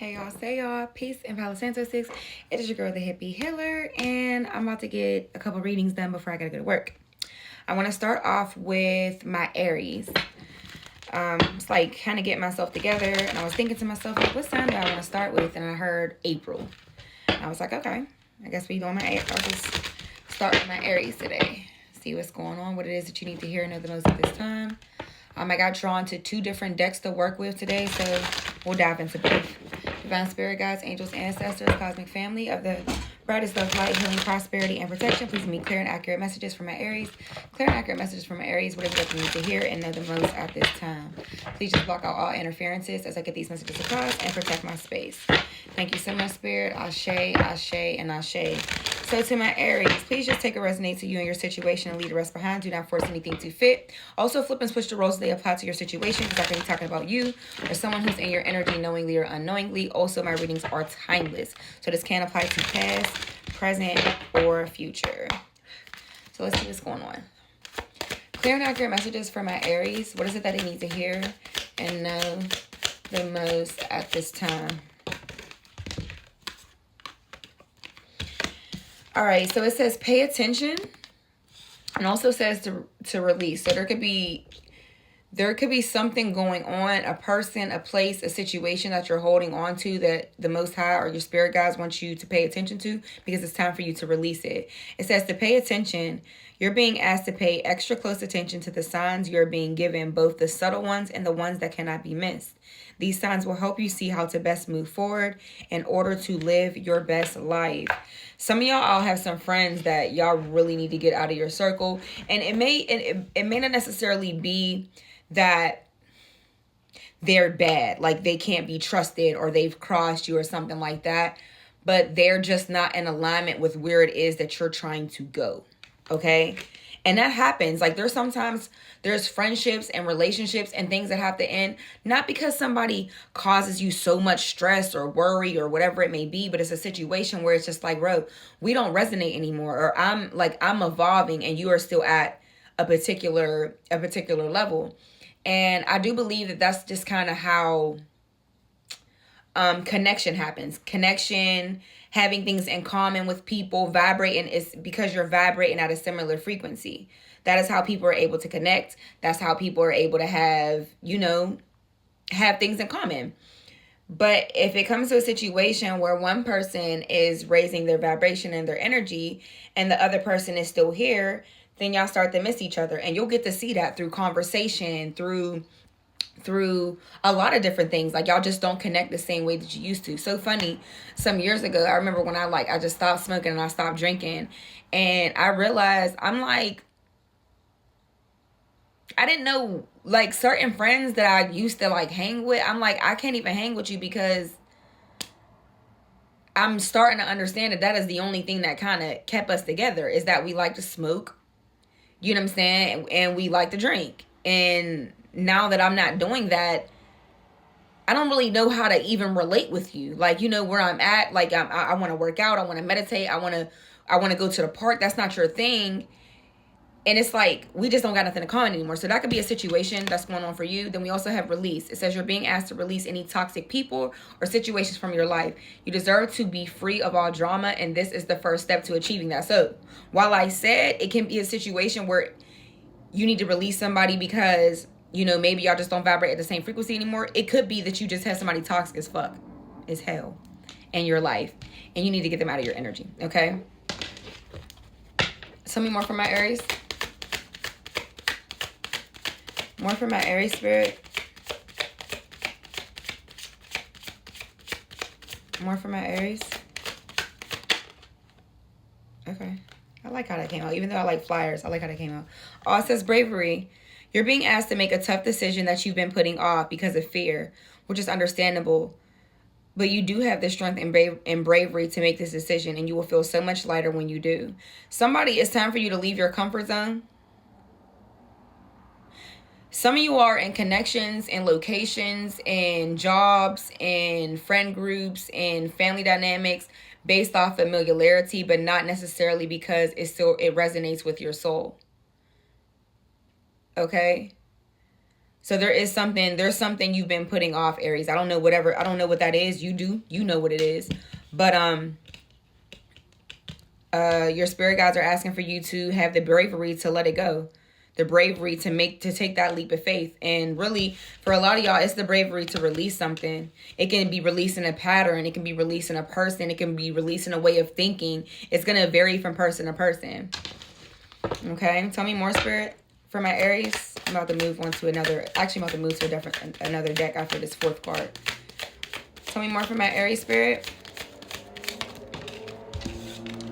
Hey y'all, say y'all, peace and Palo Santo 6. It is your girl, the hippie healer, and I'm about to get a couple readings done before I gotta go to work. I want to start off with my Aries. It's like kind of getting myself together, and I was thinking to myself, like, what sign do I want to start with? And I heard April. And I was like, okay, I guess we doing I'll just start with my Aries today. See what's going on, what it is that you need to hear and know the most at this time. I got drawn to 2 different decks to work with today, so we'll dive into both. Divine Spirit Guides, Angels, Ancestors, Cosmic Family of the brightest of light, healing, prosperity, and protection. Please me clear and accurate messages from my Aries. Clear and accurate messages from my Aries, whatever that you need to hear and know the most at this time. Please just block out all interferences as I get these messages across and protect my space. Thank you so much, Spirit. Ashe, Ashe, and Ashe. So to my Aries, please just take a resonate to you and your situation and leave the rest behind. Do not force anything to fit. Also, flip and switch the roles they apply to your situation, because I can be talking about you or someone who's in your energy knowingly or unknowingly. Also, my readings are timeless, so this can apply to past, present, or future. So let's see what's going on. Clear and accurate messages for my Aries. What is it that they need to hear and know the most at this time? All right, so it says pay attention, and also says to release. So there could be something going on, a person, a place, a situation that you're holding on to that the Most High or your spirit guides want you to pay attention to, because it's time for you to release it. It says to pay attention. You're being asked to pay extra close attention to the signs you're being given, both the subtle ones and the ones that cannot be missed. These signs will help you see how to best move forward in order to live your best life. Some of y'all all have some friends that y'all really need to get out of your circle. And it may not necessarily be that they're bad, like they can't be trusted or they've crossed you or something like that, but they're just not in alignment with where it is that you're trying to go. Okay? And that happens. Like there's friendships and relationships and things that have to end, not because somebody causes you so much stress or worry or whatever it may be, but it's a situation where it's just like, bro, we don't resonate anymore, or I'm evolving and you are still at a particular level. And I do believe that that's just kind of how connection happens. Connection, having things in common with people, vibrating, is because you're vibrating at a similar frequency. That is how people are able to connect. That's how people are able to have things in common. But if it comes to a situation where one person is raising their vibration and their energy and the other person is still here, then y'all start to miss each other. And you'll get to see that through conversation, through a lot of different things. Like y'all just don't connect the same way that you used to. So funny, some years ago, I remember when I just stopped smoking and I stopped drinking, and I realized I didn't know, like, certain friends that I used to hang with, I'm like, I can't even hang with you, because I'm starting to understand that is the only thing that kind of kept us together, is that we like to smoke, you know what I'm saying, and we like to drink. And now that I'm not doing that, I don't really know how to even relate with you. Like, where I'm at, like I want to work out, I want to meditate, I want to go to the park. That's not your thing. And it's like, we just don't got nothing in common anymore. So that could be a situation that's going on for you. Then we also have release. It says you're being asked to release any toxic people or situations from your life. You deserve to be free of all drama, and this is the first step to achieving that. So while I said it can be a situation where you need to release somebody because, maybe y'all just don't vibrate at the same frequency anymore, it could be that you just have somebody toxic as fuck, as hell, in your life, and you need to get them out of your energy, okay? Tell me more from my Aries. More for my Aries spirit. More for my Aries. Okay. I like how that came out. Even though I like flyers, I like how that came out. Oh, it says bravery. You're being asked to make a tough decision that you've been putting off because of fear, which is understandable. But you do have the strength and bravery to make this decision, and you will feel so much lighter when you do. Somebody, it's time for you to leave your comfort zone. Some of you are in connections and locations and jobs and friend groups and family dynamics based off familiarity, but not necessarily because it resonates with your soul. Okay? So there's something you've been putting off, Aries. I don't know what that is. You know what it is. But your spirit guides are asking for you to have the bravery to let it go. The bravery to take that leap of faith. And really, for a lot of y'all, it's the bravery to release something. It can be releasing a pattern. It can be releasing a person. It can be releasing a way of thinking. It's going to vary from person to person. Okay, tell me more, Spirit, for my Aries. I'm about to move on to another. Actually, I'm about to move to another deck after this fourth card. Tell me more for my Aries, Spirit.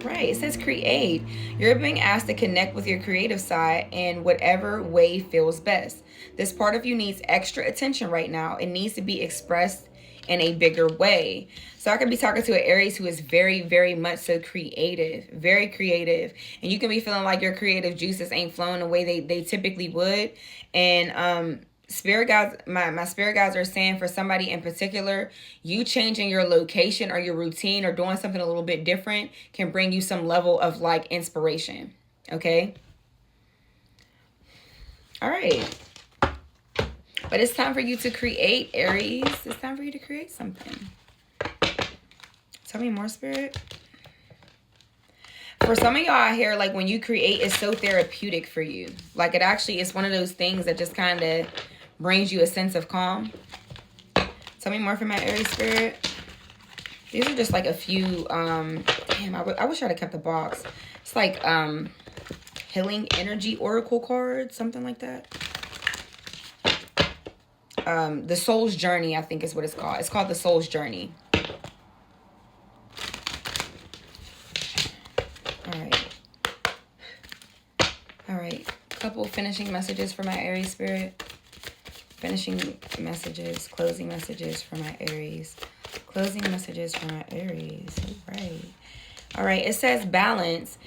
Right, it says create. You're being asked to connect with your creative side in whatever way feels best. This part of you needs extra attention right now. It needs to be expressed in a bigger way. So I could be talking to an Aries who is very, very much so creative, very creative. And you can be feeling like your creative juices ain't flowing the way they typically would. And spirit guides, my spirit guides are saying for somebody in particular, you changing your location or your routine or doing something a little bit different can bring you some level of like inspiration. Okay. All right. But it's time for you to create, Aries. It's time for you to create something. Tell me more, Spirit. For some of y'all out here, like when you create, it's so therapeutic for you. Like it actually is one of those things that just kind of brings you a sense of calm. Tell me more for my Aries, Spirit. These are just like a few, damn, I wish I'd have kept the box. It's like healing energy oracle cards, something like that. The Soul's Journey, I think is what it's called. It's called the Soul's Journey. All right. Couple finishing messages for my Aries, Spirit. Finishing messages, closing messages for my Aries. Closing messages for my Aries. All right. It says balance.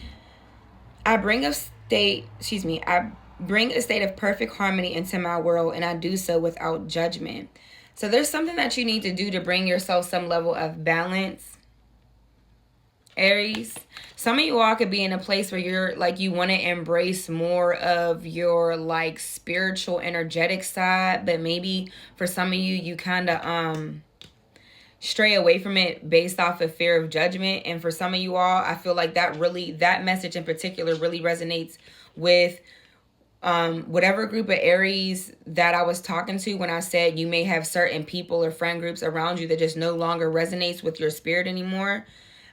I bring a state of perfect harmony into my world, and I do so without judgment. So there's something that you need to do to bring yourself some level of balance, Aries. Some of you all could be in a place where you're like, you want to embrace more of your like spiritual energetic side, but maybe for some of you, you kind of stray away from it based off of fear of judgment. And for some of you all, I feel like that message in particular really resonates with whatever group of Aries that I was talking to when I said you may have certain people or friend groups around you that just no longer resonates with your spirit anymore.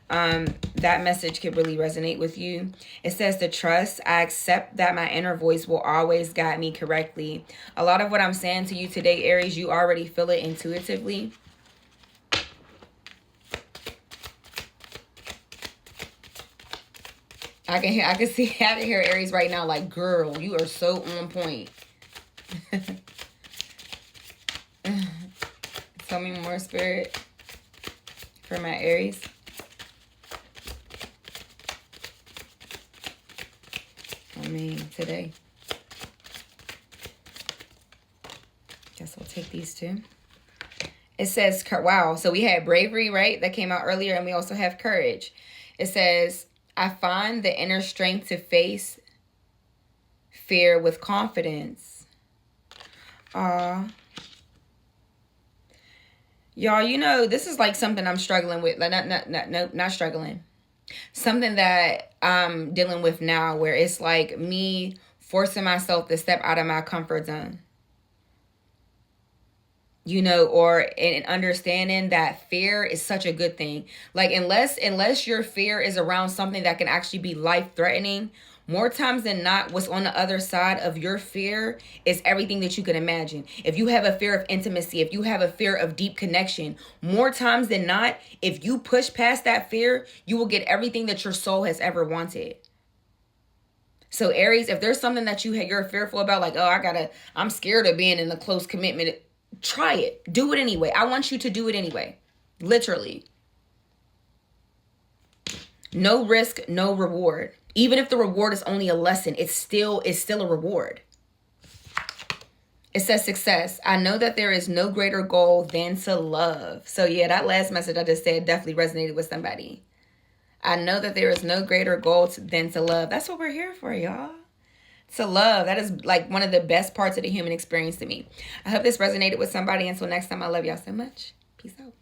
That message could really resonate with you. It says to trust. I accept that my inner voice will always guide me correctly. A lot of what I'm saying to you today, Aries, you already feel it intuitively. I can hear Aries right now like, girl, you are so on point. Tell me more, Spirit, for my Aries. Today. Guess we'll take these two. It says, wow, so we had bravery, right? That came out earlier, and we also have courage. It says, I find the inner strength to face fear with confidence. Y'all, you know, this is like something I'm struggling with. Like, not struggling. Something that I'm dealing with now, where it's like me forcing myself to step out of my comfort zone. You know, or in understanding that fear is such a good thing. Like unless your fear is around something that can actually be life-threatening, more times than not, what's on the other side of your fear is everything that you can imagine. If you have a fear of intimacy, if you have a fear of deep connection, more times than not, if you push past that fear, you will get everything that your soul has ever wanted. So Aries, if there's something that you're fearful about, like, I'm scared of being in a close commitment, try it. Do it anyway. I want you to do it anyway. Literally. No risk, no reward. Even if the reward is only a lesson, it's still a reward. It says success. I know that there is no greater goal than to love. So yeah, that last message I just said definitely resonated with somebody. I know that there is no greater goal than to love. That's what we're here for, y'all. to love. That is like one of the best parts of the human experience to me. I hope this resonated with somebody. Until next time, I love y'all so much. Peace out.